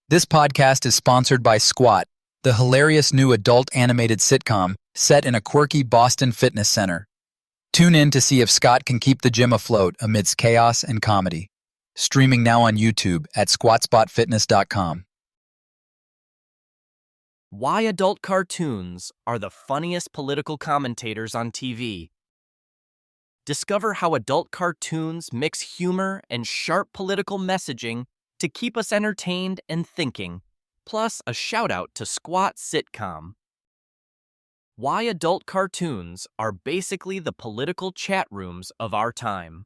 This podcast is sponsored by Squat, the hilarious new adult animated sitcom set in a quirky Boston fitness center. Tune in to see if Scott can keep the gym afloat amidst chaos and comedy. Streaming now on YouTube at squatspotfitness.com. Why adult cartoons are the funniest political commentators on TV. Discover how adult cartoons mix humor and sharp political messaging to keep us entertained and thinking, plus a shout out to Squat Sitcom. Why adult cartoons are basically the political chat rooms of our time.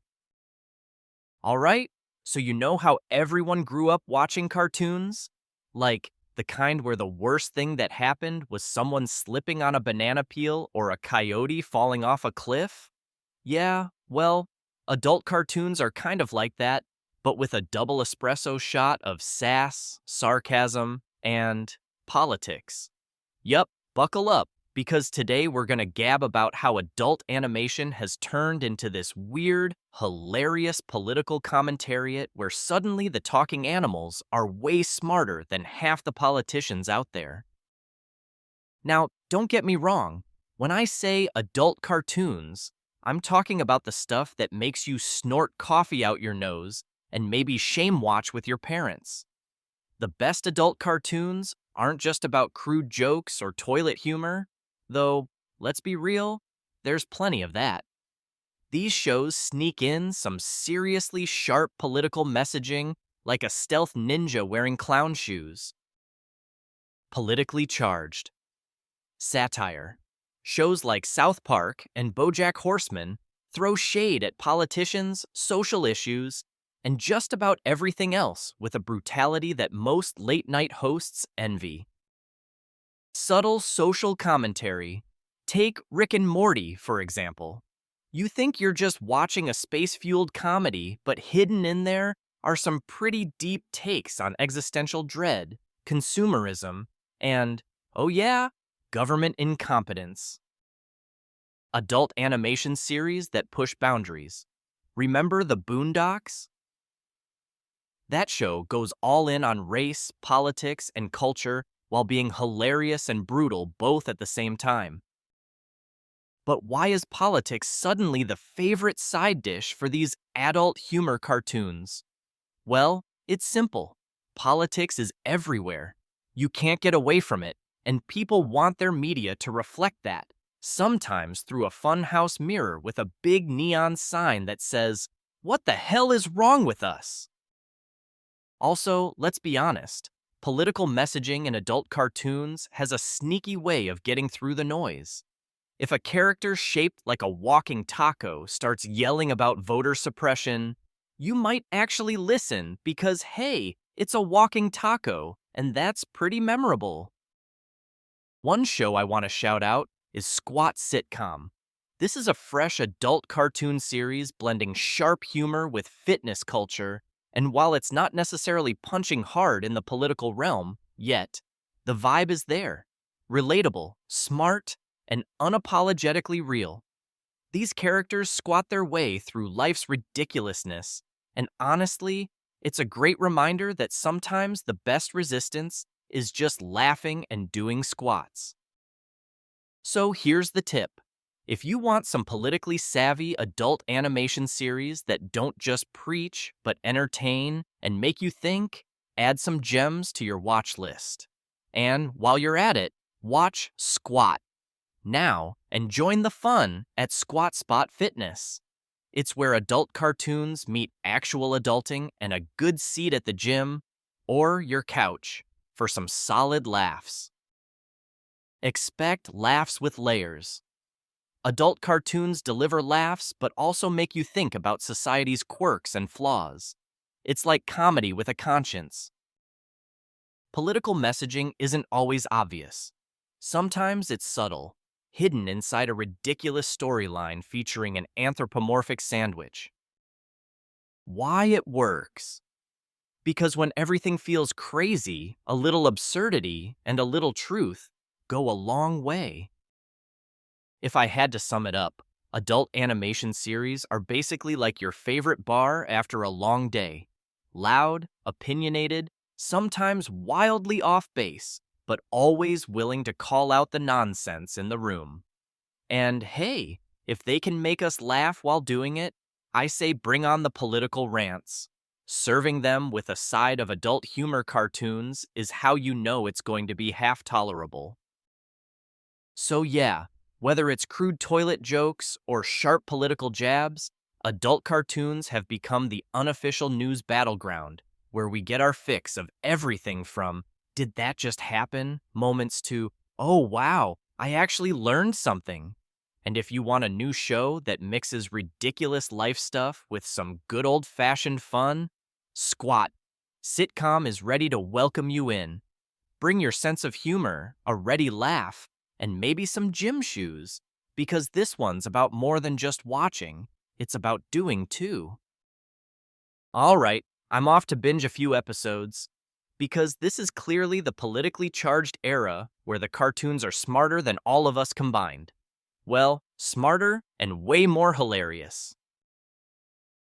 Alright, so you know how everyone grew up watching cartoons? Like the kind where the worst thing that happened was someone slipping on a banana peel or a coyote falling off a cliff? Yeah, well, adult cartoons are kind of like that, but with a double espresso shot of sass, sarcasm, and politics. Yup, buckle up, because today we're gonna gab about how adult animation has turned into this weird, hilarious political commentariat where suddenly the talking animals are way smarter than half the politicians out there. Now, don't get me wrong, when I say adult cartoons, I'm talking about the stuff that makes you snort coffee out your nose and maybe shame watch with your parents. The best adult cartoons aren't just about crude jokes or toilet humor, though, let's be real, there's plenty of that. These shows sneak in some seriously sharp political messaging like a stealth ninja wearing clown shoes. Politically charged. Satire. Shows like South Park and BoJack Horseman throw shade at politicians, social issues, and just about everything else with a brutality that most late-night hosts envy. Subtle social commentary. Take Rick and Morty, for example. You think you're just watching a space-fueled comedy, but hidden in there are some pretty deep takes on existential dread, consumerism, and, oh yeah, government incompetence. Adult animation series that push boundaries. Remember the Boondocks? That show goes all in on race, politics, and culture while being hilarious and brutal both at the same time. But why is politics suddenly the favorite side dish for these adult humor cartoons? Well, it's simple. Politics is everywhere. You can't get away from it, and people want their media to reflect that, sometimes through a funhouse mirror with a big neon sign that says, "What the hell is wrong with us?" Also, let's be honest, political messaging in adult cartoons has a sneaky way of getting through the noise. If a character shaped like a walking taco starts yelling about voter suppression, you might actually listen because, hey, it's a walking taco, and that's pretty memorable. One show I want to shout out is Squat Sitcom. This is a fresh adult cartoon series blending sharp humor with fitness culture, and while it's not necessarily punching hard in the political realm yet, the vibe is there. Relatable, smart, and unapologetically real. These characters squat their way through life's ridiculousness, and honestly, it's a great reminder that sometimes the best resistance is just laughing and doing squats. So here's the tip. If you want some politically savvy adult animation series that don't just preach, but entertain and make you think, add some gems to your watch list. And while you're at it, watch Squat now and join the fun at Squat Spot Fitness. It's where adult cartoons meet actual adulting and a good seat at the gym or your couch for some solid laughs. Expect laughs with layers. Adult cartoons deliver laughs but also make you think about society's quirks and flaws. It's like comedy with a conscience. Political messaging isn't always obvious. Sometimes it's subtle, hidden inside a ridiculous storyline featuring an anthropomorphic sandwich. Why it works? Because when everything feels crazy, a little absurdity and a little truth go a long way. If I had to sum it up, adult animation series are basically like your favorite bar after a long day. Loud, opinionated, sometimes wildly off base, but always willing to call out the nonsense in the room. And hey, if they can make us laugh while doing it, I say bring on the political rants. Serving them with a side of adult humor cartoons is how you know it's going to be half tolerable. So yeah, whether it's crude toilet jokes or sharp political jabs, adult cartoons have become the unofficial news battleground, where we get our fix of everything from "did that just happen?" moments to "oh wow, I actually learned something." And if you want a new show that mixes ridiculous life stuff with some good old-fashioned fun, Squat. Sitcom is ready to welcome you in. Bring your sense of humor, a ready laugh, and maybe some gym shoes, because this one's about more than just watching, it's about doing too. All right, I'm off to binge a few episodes, because this is clearly the politically charged era where the cartoons are smarter than all of us combined. Well, smarter and way more hilarious.